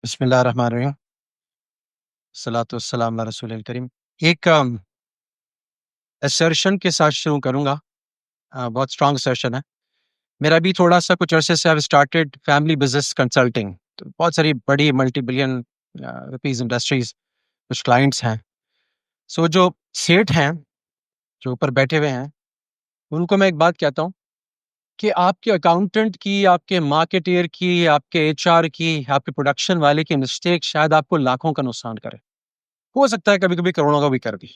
बिस्मिल्लाहिर्रहमानिर्रहीम। सलातो वस्सलाम अला रसूलिल करीम। एक असर्शन के साथ शुरू करूँगा। बहुत स्ट्रॉन्ग असर्शन है। मेरा भी थोड़ा-सा कुछ अरसे से I have started family business consulting. तो बहुत सारी बड़ी मल्टी बिलियन रुपीज़ इंडस्ट्रीज़ कुछ क्लाइंट्स हैं। सो जो सेठ हैं, जो ऊपर बैठे हुए हैं, उनको मैं एक बात कहता हूँ कि आपके अकाउंटेंट की, आपके मार्केटियर की, आपके एचआर की, आपके प्रोडक्शन वाले की मिस्टेक शायद आपको लाखों का नुकसान करे। हो सकता है कभी-कभी करोड़ों का भी कर दी।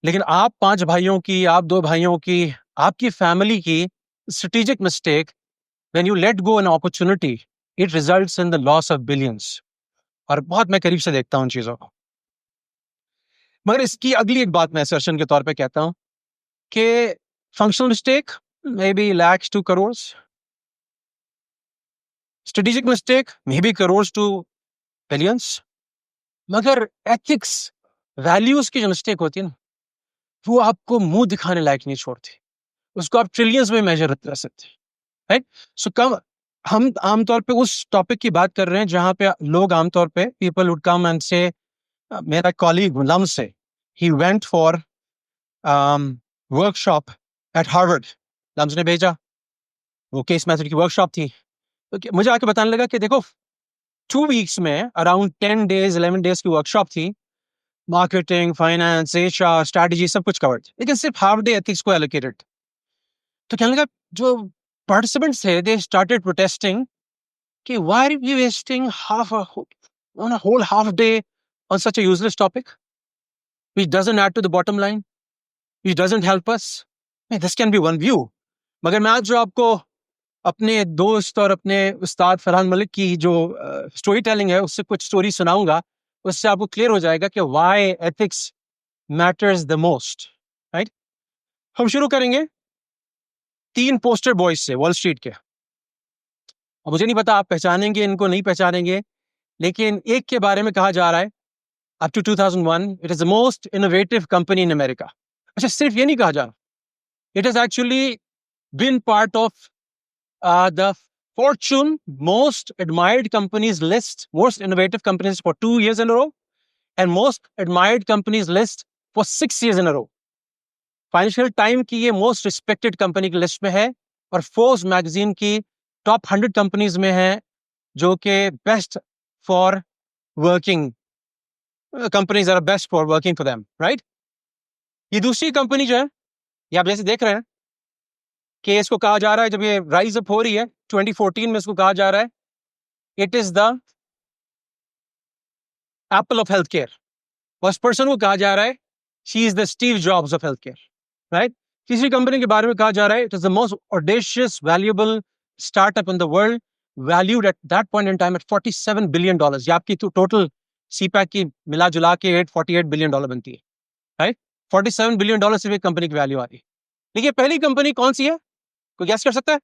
लेकिन आप 5 भाइयों की, आप 2 भाइयों की, आपकी फैमिली की strategic mistake when you let go an opportunity, it results in the loss of billions. और बहुत मैं करीब से देखता हूँ उन चीज़ों को। मगर इसकी अगली एक बात मैं असर्शन के तौर पे कहता हूँ कि functional mistake may be lakhs to crores, strategic mistake may be crores to billions, मगर एथिक्स, वैल्यूज की जो मिस्टेक होती है ना, वो आपको मुंह दिखाने लायक नहीं छोड़ती। उसको आप ट्रिलियंस में मेजर कर सकते हैं। राइट। सो कम हम आमतौर पे उस टॉपिक की बात कर रहे हैं जहां पे लोग आमतौर पे पीपल वुड कम एंड से मेरा कॉलीग लम्स से ही went for workshop at Harvard. LUMS ने भेजा, वो केस मेथड की वर्कशॉप थी। तो मुझे आके बताने लगा कि देखो 2 वीक्स में अराउंड 10 days 11 days की वर्कशॉप थी। मार्केटिंग, फाइनेंस, एचआर, स्ट्रैटेजी सब कुछ कवर्ड, लेकिन सिर्फ हाफ डे एथिक्स को एलोकेटेड। तो कहने लगा जो पार्टिसिपेंट्स थे दे स्टार्टेड प्रोटेस्टिंग कि why are we wasting on a whole half day on such a useless topic which doesn't add to the bottom line, which doesn't help us. Hey, this can be one view. मगर मैं आज जो आपको अपने दोस्त और अपने उस्ताद फरहान मलिक की जो स्टोरी टेलिंग है उससे कुछ स्टोरी सुनाऊंगा, उससे आपको क्लियर हो जाएगा कि why ethics matters the most. Right. हम शुरू करेंगे 3 पोस्टर बॉयज से वॉल स्ट्रीट के। और मुझे नहीं पता आप पहचानेंगे इनको नहीं पहचानेंगे, लेकिन एक के बारे में कहा जा रहा है up to 2001 it is the most innovative company in America. अच्छा, सिर्फ ये नहीं कहा जा रहा, it has actually been part of the Fortune most admired companies list, most innovative companies for 2 years in a row, and most admired companies list for 6 years in a row. Financial time की ये most respected company की list में है और Forbes magazine की top 100 companies में है जो कि best for working companies are best for working for them. Right. ये दूसरी कंपनी जो है, ये आप जैसे देख रहे हैं कि इसको कहा जा रहा है, जब ये राइज अप हो रही है 2014 में, इसको कहा जा रहा है it is the Apple of health care. उस पर्सन को कहा जा रहा है she is the Steve Jobs of health care. Right. तीसरी कंपनी के बारे में कहा जा रहा है it is the most audacious valuable startup in the world, valued at that point in time at $47 billion. ये आपकी टोटल सीपैक की मिला जुला के $48 बिलियन बनती है। राइट। $47 बिलियन सिर्फ एक कंपनी की वैल्यू आ रही है। देखिए पहली कंपनी कौन सी है, कोई गैस कर सकता है?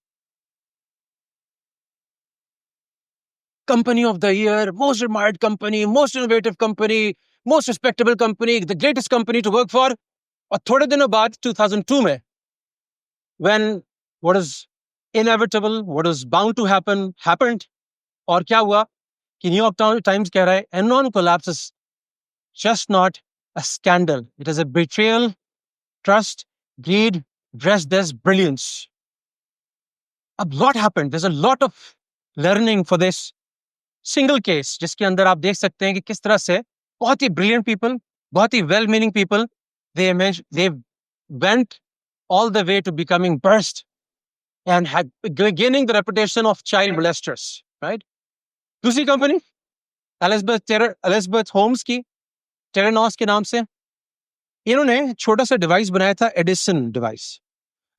Company of the year, most admired company, most innovative company, most respectable company, the greatest company to work for. और थोड़े दिनों बाद 2002 में when what is inevitable, what is bound to happen happened। और क्या हुआ कि न्यूयॉर्क टाइम्स कह रहा है Enron collapse is just not a scandal, it is a betrayal, trust, greed dressed as brilliance। अब what happened, there's a lot of learning for this single case जिसके अंदर आप देख सकते हैं कि किस तरह से बहुत ही brilliant people, बहुत ही well meaning people, they went all the way to becoming burst and had gaining the reputation of child molesters। right। दूसरी कंपनी एलिजाबेथ होम्स की, टेरानॉस के नाम से, इन्होंने छोटा सा डिवाइस बनाया था, एडिसन डिवाइस।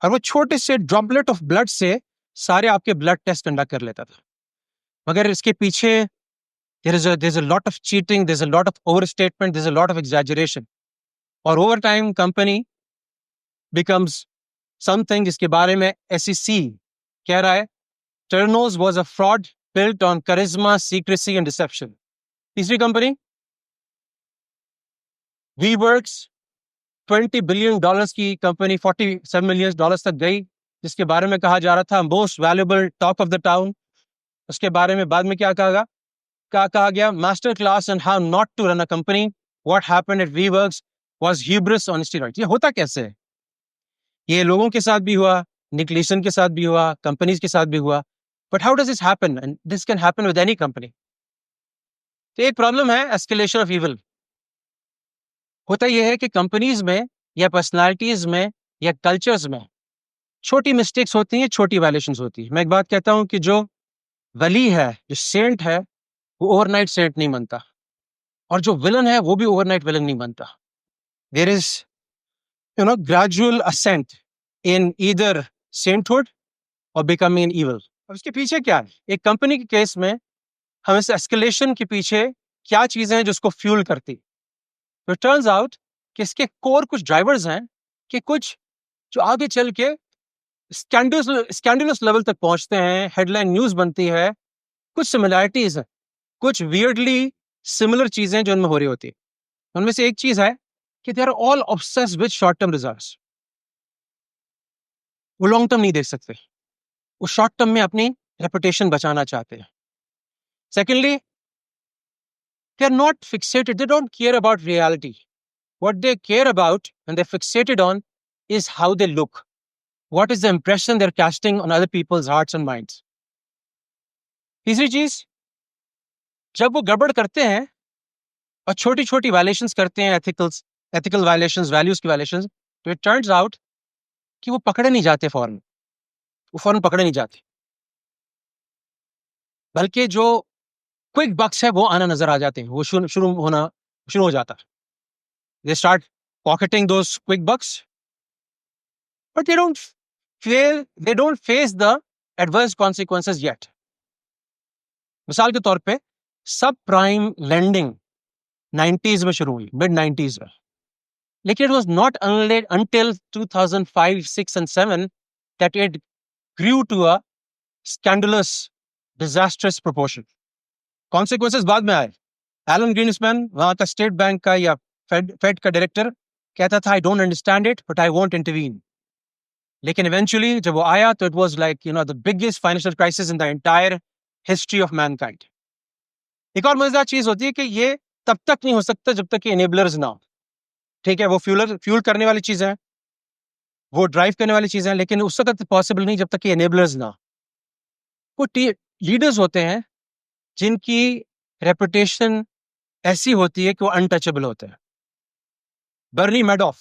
और वो छोटे से ड्रॉपलेट ऑफ ब्लड से सारे आपके ब्लड टेस्ट कंडक्ट कर लेता था। मगर इसके पीछे there's a lot of cheating, there's a lot of overstatement, there's a lot of exaggeration। और over time company becomes something जिसके बारे में SEC कह रहा है Theranos was a fraud built on charisma, secrecy and deception। तीसरी company WeWorks, $20 billion की company $47 million तक गई, जिसके बारे में कहा जा रहा था most valuable talk of the town. उसके बारे में बाद में क्या कहा, कहा गया master class and how not to run a company, what happened at WeWorks was hubris on steroids. ये होता कैसे है? ये लोगों के साथ भी हुआ, निक लीसन के साथ भी हुआ, कंपनीज के साथ भी हुआ, but how does this happen? And this can happen with any company. तो एक प्रॉब्लम है एस्केलेशन ऑफ इविल। होता यह है कि कंपनीज में या पर्सनालिटीज में या कल्चर्स में छोटी मिस्टेक्स होती हैं, छोटी वायलेशंस होती है। मैं एक बात कहता हूं कि जो वली है, जो सेंट है, वो ओवरनाइट सेंट नहीं बनता, और जो विलन है वो भी ओवरनाइट विलन नहीं बनता। There is gradual ascent in either sainthood और बिकमिंग इविल। अब इसके पीछे क्या है? एक कंपनी के केस में हम इस एस्केलेशन के पीछे क्या चीजें हैं जो उसको फ्यूल करती। तो टर्न्स आउट कि इसके कोर कुछ ड्राइवर्स हैं कि कुछ जो आगे चल के स्कैंडलस लेवल तक पहुंचते हैं, हेडलाइन न्यूज बनती है। कुछ सिमिलैरिटीज हैं, कुछ वियर्डली सिमिलर चीजें जो उनमें हो रही होती है। उनमें से एक चीज है कि they are all obsessed with short term results. वो लॉन्ग टर्म नहीं देख सकते, वो शॉर्ट टर्म में अपनी रेपुटेशन बचाना चाहते हैं। Secondly, they are not fixated, they don't care about reality. What they care about and they're fixated on is how they look. What is the impression they're casting on other people's hearts and minds? तीसरी चीज, जब वो गड़बड़ करते हैं और छोटी छोटी वायलेशंस करते हैं, एथिकल वायलेशंस, वैल्यूज की वायलेशंस, तो इट टर्न्स आउट कि वो पकड़े नहीं जाते फौरन, वो फौरन पकड़े नहीं जाते, बल्कि जो क्विक बक्स है वो आना नजर आ जाते हैं, वो शुरू हो जाता है। They start pocketing those quick bucks, but they don't face the adverse consequences yet. मिसाल के तौर पे सब प्राइम लेंडिंग 90s में शुरू हुई, मिड 90s में, लेकिन it was not until 2005, 6 and 7 that it grew to a scandalous, disastrous proportion. Consequences बाद में आए। एलन ग्रीनस्पैन, वहां का स्टेट बैंक का या फेड का डायरेक्टर, कहता था I don't understand it but I won't intervene. लेकिन इवेंचुअली जब वो आया तो it was like the biggest financial crisis in the entire history of Mankind. एक और मजेदार चीज होती है कि ये तब तक नहीं हो सकता जब तक कि एनेबलर्स ना हो। ठीक है, वो फ्यूल करने वाली चीजें हैं, वो ड्राइव करने वाली चीजें हैं, लेकिन उस वक्त पॉसिबल नहीं जब तक कि एनेबलर्स ना हो। वो लीडर्स होते हैं जिनकी रेपुटेशन ऐसी होती है कि वो अनटचेबल होते हैं। बर्नी मैडॉफ,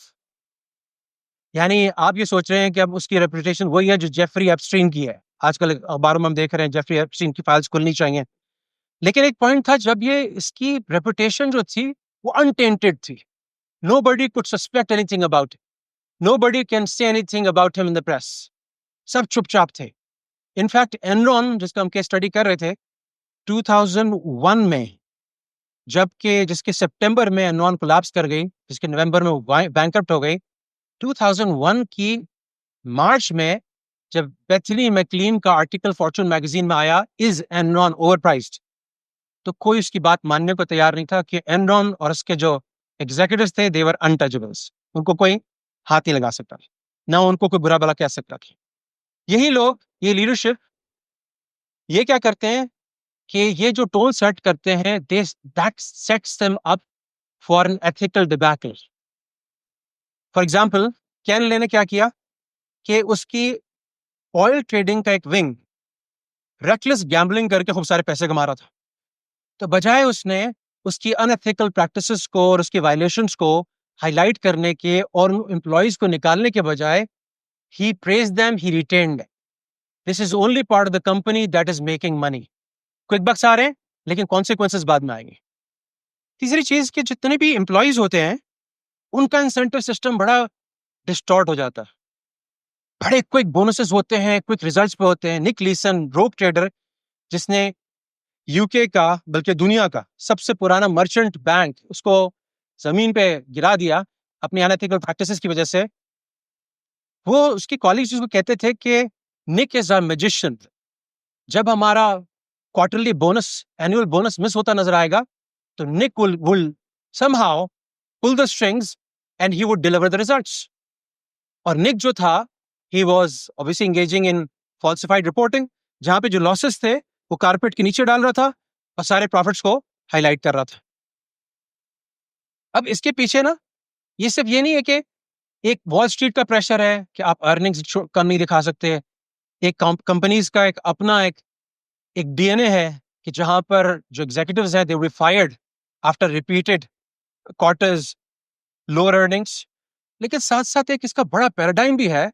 यानी आप ये सोच रहे हैं कि अब उसकी रेपुटेशन वही है जो जेफरी एप्स्टीन की है। आजकल अखबारों में हम देख रहे हैं जेफरी एप्स्टीन की फाइल्स खुलनी चाहिए, लेकिन एक पॉइंट था जब ये इसकी रेपुटेशन जो थी वो अनटेंटेड थी। Nobody could suspect anything about it, nobody can say anything about him in the press, सब चुपचाप थे। इनफैक्ट एनरॉन, जिसका हम केस स्टडी कर रहे थे 2001 में, जबकि जिसके सितंबर में एनरॉन कोलैप्स कर गई, जिसके नवंबर में वो बैंकरप्ट हो गई, 2001 की मार्च में जब बेथनी मैकलीन का आर्टिकल फॉर्च्यून मैगजीन में आया, इज एनरॉन ओवरप्राइस्ड, तो कोई उसकी बात मानने को तैयार नहीं था कि एनरॉन और उसके जो एग्जीक्यूटिव्स थे दे वर अनटचेबल्स, उनको कोई हाथ नहीं लगा सकता, ना उनको कोई बुरा भला कह सकता था। यही लोग, ये लीडरशिप, ये क्या करते हैं कि ये जो टोन सेट करते हैं, that sets them up for an ethical debacle. For example, कैनले ने क्या किया कि उसकी ऑयल ट्रेडिंग का एक विंग रेकलेस गैम्बलिंग करके खूब सारे पैसे कमा रहा था, तो बजाय उसने उसकी अनएथिकल प्रैक्टिसेस को और उसकी वायलेशंस को हाईलाइट करने के और एम्प्लॉइज को निकालने के बजाय, he praised them, he retained them. This is only part of the company that is making money. Quick bucks आ रहे हैं, लेकिन कॉन्सिक्वेंसेस बाद में आएंगे। तीसरी चीज कि जितने भी एम्प्लॉइज होते हैं उनका इंसेंटिव सिस्टम बड़ा डिस्टॉर्ट हो जाता है, बड़े क्विक बोनसेस होते हैं, क्विक रिजल्ट्स पे होते हैं। निक लीसन, रोप ट्रेडर, जिसने यूके का बल्कि दुनिया का सबसे पुराना मर्चेंट बैंक उसको जमीन पे गिरा दिया अपनी अनएथिकल प्रैक्टिसेस की वजह से, वो उसकी कॉलीग्स उसको कहते थे कि निक इज अ मैजिशियन। जब हमारा quarterly bonus, annual bonus miss होता नजर आएगा तो Nick will somehow pull the strings and he would deliver the results. और निक जो था, he was obviously engaging in falsified reporting, जहां पे जो लॉसेस थे वो कारपेट के नीचे डाल रहा था, और सारे प्रॉफिट्स को हाईलाइट कर रहा था। अब इसके पीछे ना ये सिर्फ ये नहीं है कि एक वॉल स्ट्रीट का प्रेशर है कि आप अर्निंग्स कम नहीं दिखा सकते, एक कंपनीज का एक अपना एक डीएनए है कि जहां पर जो एग्जीक्यूटिव्स हैं they will be fired after repeated quarters lower earnings. लेकिन साथ साथ एक इसका बड़ा पैराडाइम भी है।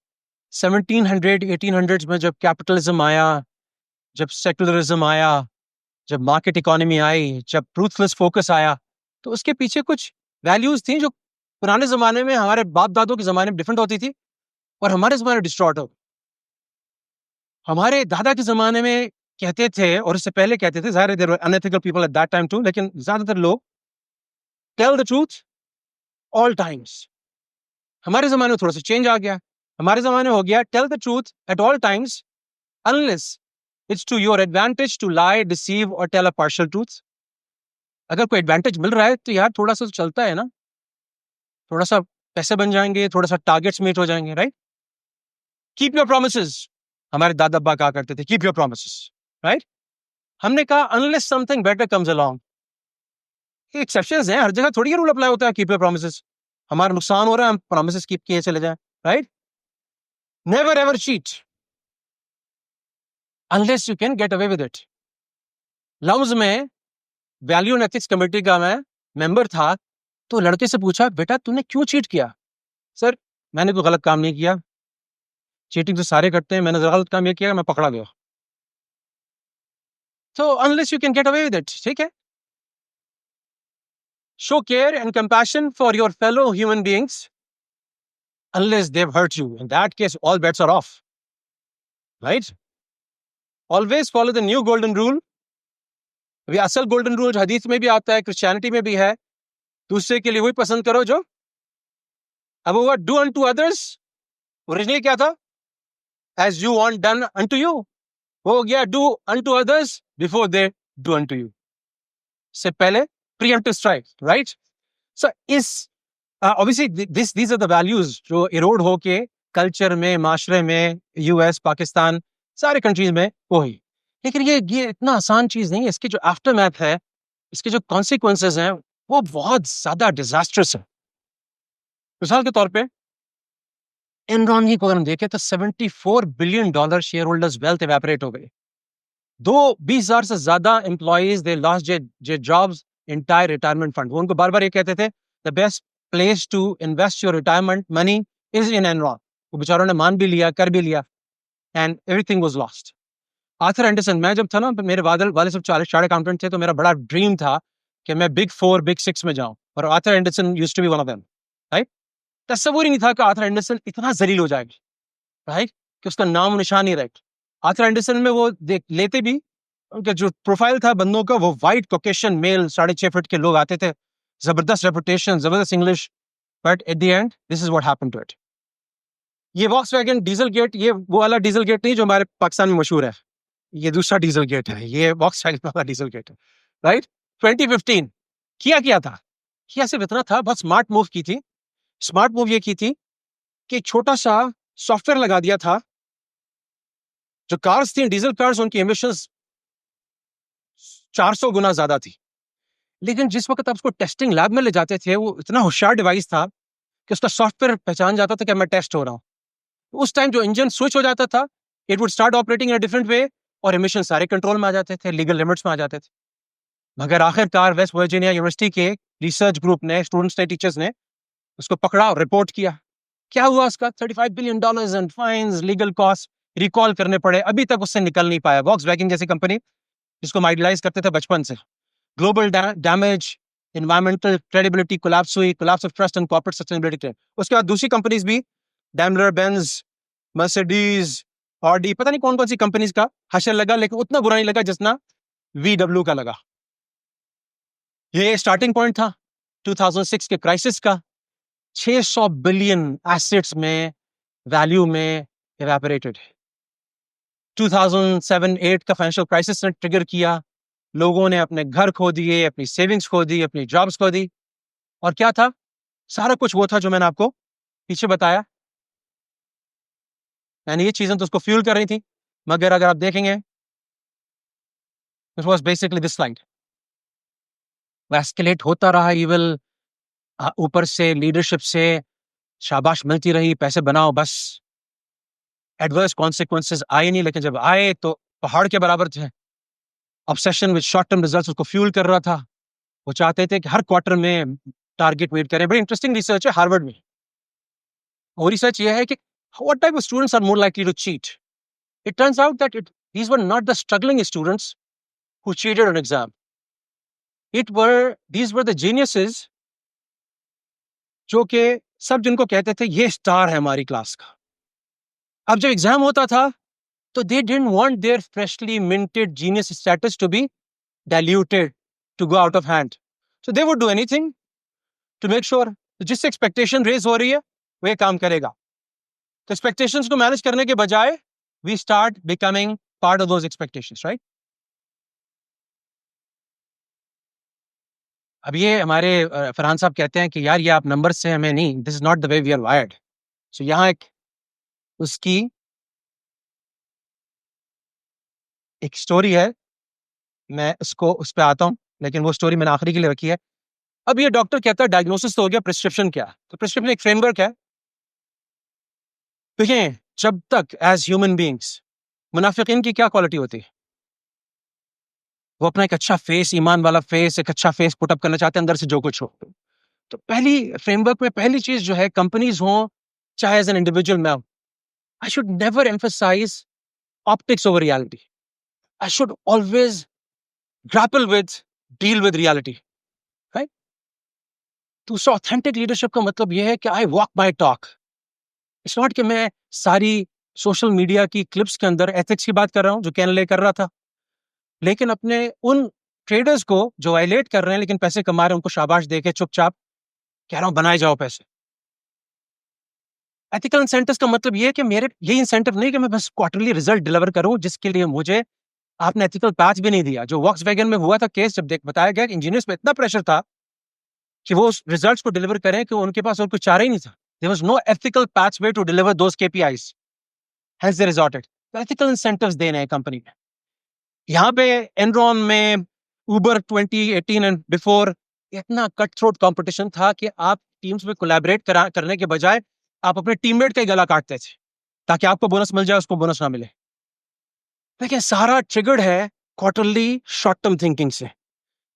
1700 1800s में जब कैपिटलिज्म आया, जब सेकुलरिज्म आया, जब मार्केट इकोनॉमी आई, जब रूथलेस फोकस आया, तो उसके पीछे कुछ वैल्यूज थी जो पुराने जमाने में हमारे बाप दादों के जमाने में डिफरेंट होती थी और हमारे जमाने में डिस्टॉर्ट हो। हमारे दादा के जमाने में कहते थे और उससे पहले कहते थे, ज़ाहिर है there were unethical people at that time too, लेकिन ज्यादातर लोग tell the truth all times. हमारे जमाने में थोड़ा सा चेंज आ गया। हमारे जमाने में हो गया tell the truth at all times unless it's to your advantage to lie, deceive और टेल अ पार्शियल ट्रूथ। अगर कोई एडवांटेज मिल रहा है तो यार थोड़ा सा तो चलता है ना, थोड़ा सा पैसे बन जाएंगे, थोड़ा सा टारगेट्स मीट हो जाएंगे, राइट। कीप योर प्रोमिसेस, हमारे दादा अब्बा कहा करते थे, कीप योर प्रोमिसेस, राइट। हमने कहा unless something better comes along. Exceptions हैं, हर जगह थोड़ी ये रूल अप्लाई होता है कीप योर प्रोमिसेस। हमारा नुकसान हो रहा है, हम प्रोमिसेस कीप किए चले जाएं, right. Never ever cheat unless you can get away with it. Loves में वैल्यू एंड एथिक्स कमेटी का मैं मेंबर था, तो लड़के से पूछा बेटा तूने क्यों चीट किया? सर मैंने तो गलत काम नहीं किया, चीटिंग तो सारे करते हैं, मैंने गलत काम ये किया, मैं पकड़ा गया। तो unless you can get away with it, ठीक है। Show care and compassion for your fellow human beings unless they've hurt you. In that case, all bets are off. Right? Always follow the new golden rule. अभी असल golden rule हदीस में भी आता है, Christianity में भी है, दूसरे के लिए वही पसंद करो जो। अब वो डू अनटू अदर्स ओरिजिनली क्या था? As you want done unto you. वो हो गया do unto others before they do unto you, से पहले preemptive strike, right. So is obviously these are the values जो इरोड होके कल्चर में, माशरे में, यूएस, पाकिस्तान, सारे कंट्रीज में वो ही। लेकिन ये इतना आसान चीज नहीं है, इसके जो आफ्टर मैथ है, इसके जो कॉन्सिक्वेंसेज हैं वो बहुत ज्यादा डिजास्टर्स है। मिसाल के तौर पे एनरॉन की अगर हम देखें तो $74 billion share holders wealth evaporate हो गए। 20,000 से ज्यादा employees they lost the jobs, entire retirement fund. वो उनको बार बार ये कहते थे the best place to invest your retirement money is in Enron. वो बेचारों ने मान भी लिया, कर भी लिया, and everything was lost. Arthur Andersen, मैं जब था ना, मेरे वाले सब चार्टर्ड अकाउंटेंट थे, तो मेरा बड़ा ड्रीम था कि मैं बिग 4 बिग 6 में जाऊं, और Arthur Andersen used to be one of them, right. तस्वीर ही नहीं था कि आर्थर एंडरसन इतना जलील हो जाएगा, राइट, कि उसका नाम निशान ही रहे। आर्थर एंडरसन में वो देख लेते भी, उनका जो प्रोफाइल था बंदों का, वो वाइट कॉकेशियन मेल 6.5 फीट के लोग आते थे, जबरदस्त रेपुटेशन, जबरदस्त English, but at the end this is what happened to it. ये वॉक्सवैगन डीजल गेट, ये वो वाला डीजल गेट नहीं जो हमारे पाकिस्तान में मशहूर है, ये दूसरा डीजल गेट है, ये वॉक्सवैगन वाला डीजल गेट है, राइट। 2015 किया था, किया सिर्फ इतना था, बहुत स्मार्ट मूव की थी। स्मार्ट मूव ये की थी कि छोटा सा सॉफ्टवेयर लगा दिया था। जो कार्स थी, डीजल कार्स, उनकी एमिशंस 400 गुना ज्यादा थी, लेकिन जिस वक्त आप उसको टेस्टिंग लैब में ले जाते थे, वो इतना होशियार डिवाइस था कि उसका सॉफ्टवेयर पहचान जाता था कि मैं टेस्ट हो रहा हूं। उस टाइम जो इंजन स्विच हो जाता था, it would start operating in a different way, और एमिशन सारे कंट्रोल में आ जाते थे, लीगल लिमिट्स में आ जाते थे। मगर आखिरकार वेस्ट वर्जीनिया यूनिवर्सिटी के रिसर्च ग्रुप ने, स्टूडेंट्स ने, टीचर्स ने उसको पकड़ा और रिपोर्ट किया। क्या हुआ उसका? $35 billion and fines, legal cost, recall करने पड़े, अभी तक उससे निकल नहीं पाया। वॉक्सवैगन जैसी कंपनी जिसको हम आइडलाइज करते थे बचपन से, global damage, environmental credibility collapse हुई, collapse of trust and corporate sustainability. उसके बाद दूसरी कंपनीज भी, डैमलर बेंज, मर्सिडीज, ऑडी, पता नहीं कौन कौन सी कंपनीज का हशर लगा, लेकिन उतना बुरा नहीं लगा जितना VW का लगा। ये स्टार्टिंग पॉइंट था 2006 के क्राइसिस का। 600 बिलियन एसेट्स में, वैल्यू में इवेपोरेटेड। 2007-8 का फाइनेंशियल क्राइसिस ने ट्रिगर किया, लोगों ने अपने घर खो दिए, अपनी सेविंग्स खो दी, अपनी जॉब्स खो दी, और क्या था? सारा कुछ वो था जो मैंने आपको पीछे बताया, यानी ये चीजें तो उसको फ्यूल कर रही थी। मगर अगर आप देखेंगे, it was basically this slide. वो एस्केलेट होता रहा इविल, ऊपर से लीडरशिप से शाबाश मिलती रही, पैसे बनाओ बस, एडवर्स कॉन्सिक्वेंसेस आए नहीं, लेकिन जब आए तो पहाड़ के बराबर थे। Obsession with short term results उसको फ्यूल कर रहा था। वो चाहते थे कि हर क्वार्टर में टारगेट मीट करें। बड़ी इंटरेस्टिंग रिसर्च है हार्वर्ड में। वो रिसर्च ये है कि what type of students are more likely to cheat. It turns out that these were not the struggling students who cheated on exam. These were the geniuses जो कि सब जिनको कहते थे ये स्टार है हमारी क्लास का। अब जब एग्जाम होता था तो they didn't want their freshly minted genius status to be diluted, to go out of hand. So they would do anything to make sure जिससे एक्सपेक्टेशन रेज हो रही है वो ये काम करेगा। तो एक्सपेक्टेशंस को मैनेज करने के बजाय we start becoming part of those expectations, right? अब ये हमारे फरहान साहब कहते हैं कि यार ये आप नंबर से हमें नहीं, this is not the way we are wired. So यहाँ उसकी एक स्टोरी है, मैं उसको उस पर आता हूँ, लेकिन वो स्टोरी मैंने आखिरी के लिए रखी है। अब ये डॉक्टर कहता है डायग्नोसिस तो हो गया, प्रिस्क्रिप्शन क्या? तो प्रिस्क्रिप्शन एक फ्रेमवर्क है। देखिए जब तक एज ह्यूमन बींग्स मुनाफिकीन की क्या क्वालिटी होती है? वो अपना एक अच्छा फेस, ईमान वाला फेस, एक अच्छा फेस पुटअप करना चाहते हैं अंदर से जो कुछ हो। तो पहली फ्रेमवर्क में पहली चीज जो है, कंपनीज हो चाहे एज एन इंडिविजुअल मैं, I should never emphasize optics over reality. I should always grapple with, deal with reality, right? दूसरा ऑथेंटिक लीडरशिप का मतलब यह है कि I walk my talk. It's not कि मैं सारी सोशल मीडिया की क्लिप्स के अंदर एथिक्स की बात कर रहा हूं जो कैन ले कर रहा था, लेकिन अपने उन ट्रेडर्स को जो वायलेट कर रहे हैं लेकिन पैसे कमा रहे हैं उनको शाबाश देके चुपचाप कह रहा हूं बनाए जाओ पैसे। एथिकल इंसेंटिव्स का मतलब यह है कि मेरे ये इंसेंटिव नहीं कि मैं बस क्वार्टरली रिजल्ट डिलीवर करूं जिसके लिए मुझे आपने एथिकल पैच भी नहीं दिया। जो वॉक्सवैगन में हुआ था केस, जब बताया गया कि इंजीनियर्स पे इतना प्रेशर था कि वो उस रिजल्ट्स को डिलीवर करें कि उनके पास और कुछ चारा ही नहीं था। There was no ethical patch way to deliver those KPIs, hence they resorted to ethical incentives देने हैं कंपनी में। यहाँ पे एनरॉन में, उबर 2018 एंड बिफोर इतना कट थ्रोट कॉम्पिटिशन था कि आप टीम्स में कोलैबोरेट करने के बजाय आप अपने टीममेट का ही गला काटते थे ताकि आपको बोनस मिल जाए, उसको बोनस ना मिले। देखिए सारा ट्रिगर्ड है क्वार्टरली शॉर्ट टर्म थिंकिंग से।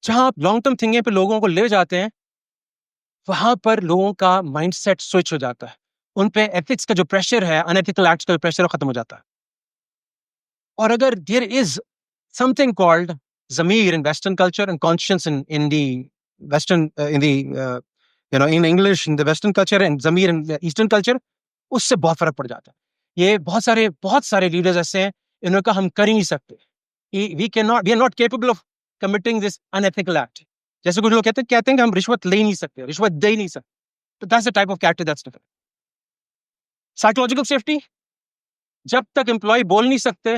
जहां आप लॉन्ग टर्म थिंकिंग पे लोगों को ले जाते हैं वहां पर लोगों का माइंडसेट स्विच हो जाता है, उन पे एथिक्स का जो प्रेशर है, अनएथिकल एक्ट्स का प्रेशर खत्म हो जाता है। और अगर देयर इज समथिंग कॉल्ड ज़मीर in western culture and conscious in the western in the in English in the western culture and ज़मीर इन ईस्टर्न कल्चर, उससे बहुत फर्क पड़ जाता है। ये बहुत सारे लीडर्स ऐसे हैं इन्होंने कहा हम कर ही नहीं सकते, we are not capable of committing this unethical act. जैसे कुछ लोग कहते हैं कि हम रिश्वत ले ही नहीं सकते, रिश्वत दे ही नहीं सकते। तो that's the type of character that's different. Psychological safety, जब तक एम्प्लॉय बोल नहीं सकते,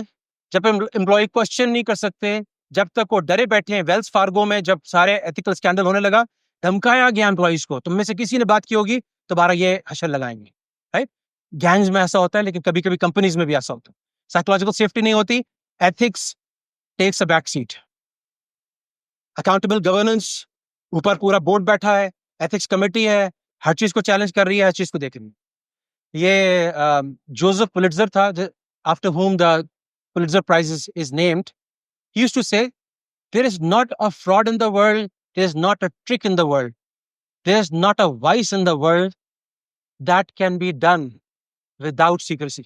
जब एम्प्लॉय क्वेश्चन नहीं कर सकते, जब तक वो डरे बैठे हैं। वेल्स फार्गो में जब सारे एथिकल स्कैंडल होने लगा, धमकाया गया एम्प्लॉइज को, तुम में से किसी ने बात की होगी दोबारा ये हशर लगाएंगे, राइट? गैंग्स में ऐसा होता है, लेकिन कभी कभी कंपनीज में भी ऐसा होता है। साइकोलॉजिकल सेफ्टी नहीं होती, ethics takes a back seat. Accountable governance, ऊपर पूरा बोर्ड बैठा है, एथिक्स कमेटी है, हर चीज को चैलेंज कर रही है, हर चीज को देख रही है। ये जोसेफ पुलिट्जर था, after whom the Pulitzer Prize is named. He used to say, there is not a fraud in the world, there is not a trick in the world, there is not a vice in the world that can be done without secrecy.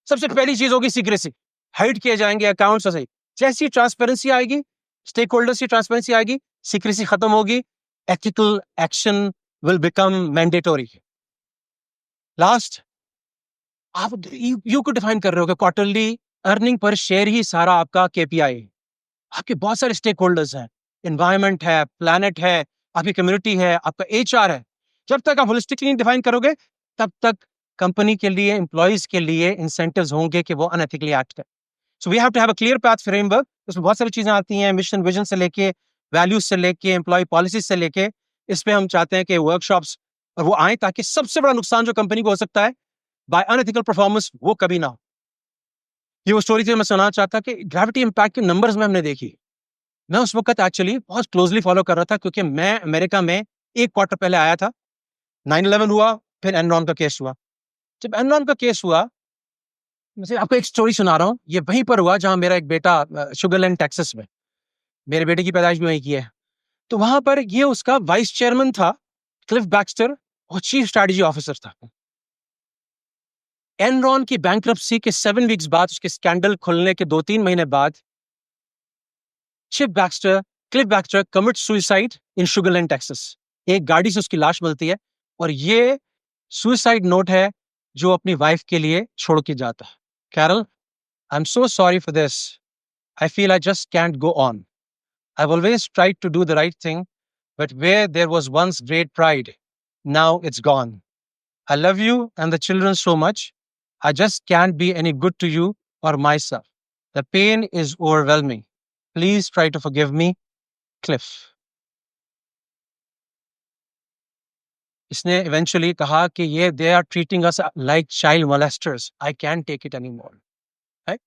सबसे पहली चीज होगी secrecy. Hide किए जाएंगे accounts सही, जैसी transparency आएगी, stake holders की ट्रांसपेरेंसी आएगी, सीक्रेसी खत्म होगी, ethical action will become mandatory. Last, आप यू को डिफाइन कर रहे हो कि क्वार्टरली अर्निंग पर शेयर ही सारा आपका केपीआई। आपके बहुत सारे स्टेक होल्डर्स हैं, एनवायरनमेंट है, प्लैनेट है, आपकी कम्युनिटी है, आपका एचआर है। जब तक आप होलिस्टिकली नहीं डिफाइन करोगे तब तक कंपनी के लिए, एम्प्लॉइज के लिए इंसेंटिव्स होंगे कि वो अनएथिकली एक्ट करें। So we have to have a clear path framework. उसमें बहुत सारी चीजें आती हैं, मिशन विजन से लेके, वैल्यूज से लेके, एम्प्लॉय पॉलिसी से लेके। इस पे हम चाहते हैं कि वर्कशॉप्स और वो आए ताकि सबसे बड़ा नुकसान जो कंपनी को हो सकता है बाय अनएथिकल परफॉर्मेंस वो कभी ना हो। ये वो स्टोरी थी मैं सुनाना चाहता कि ग्रेविटी इंपैक्ट के नंबर्स में हमने देखी मैं उस वक़्त एक्चुअली बहुत क्लोज़ली फ़ॉलो कर रहा था क्योंकि मैं अमेरिका में 1 क्वार्टर पहले आया था। 9/11 हुआ, फिर एनरॉन का केस हुआ। जब एनरॉन का केस हुआ, मैं आपको एक स्टोरी सुना रहा हूँ। ये वहीं पर हुआ जहाँ मेरा एक बेटा शुगरलैंड टेक्सास में, मेरे बेटे की पैदाइश भी वहीं की है। तो वहाँ पर ये उसका वाइस चेयरमैन था, क्लिफ बैक्स्टर, और चीफ स्ट्रैटेजी ऑफिसर था। एनरॉन की बैंक्रप्सी के 7 वीक्स बाद, उसके स्कैंडल खुलने के 2-3 महीने बाद, Cliff Baxter commit suicide in Sugar Land Texas. एक गाड़ी से उसकी लाश मिलती है और ये सुसाइड नोट है जो अपनी वाइफ के लिए छोड़ के जाता है। Carol, I am so sorry for this. I feel I just can't go on. I've always tried to do the right thing, but where there was once great pride, now it's gone. I love you and the children so much. I just can't be any good to you or myself. The pain is overwhelming. Please try to forgive me, Cliff. इसने eventually कहा कि ये they are treating us like child molesters. I can't take it anymore. Right?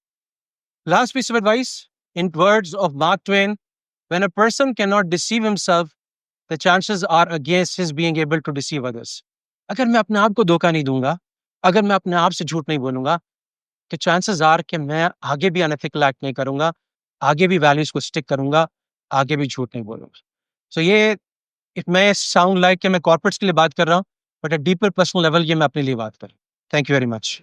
Last piece of advice, in words of Mark Twain, when a person cannot deceive himself, the chances are against his being able to deceive others. अगर मैं अपने आप को धोखा नहीं दूंगा, अगर मैं अपने आप से झूठ नहीं बोलूंगा, तो चांसेस आर कि मैं आगे भी अनएथिकल एक्ट नहीं करूंगा, आगे भी वैल्यूज को स्टिक करूंगा, आगे भी झूठ नहीं बोलूंगा। सो ये इट मे साउंड लाइक कि मैं कॉर्पोरेट्स के लिए बात कर रहा हूँ, but a deeper personal level ये मैं अपने लिए बात कर रहा हूँ। Thank you very much.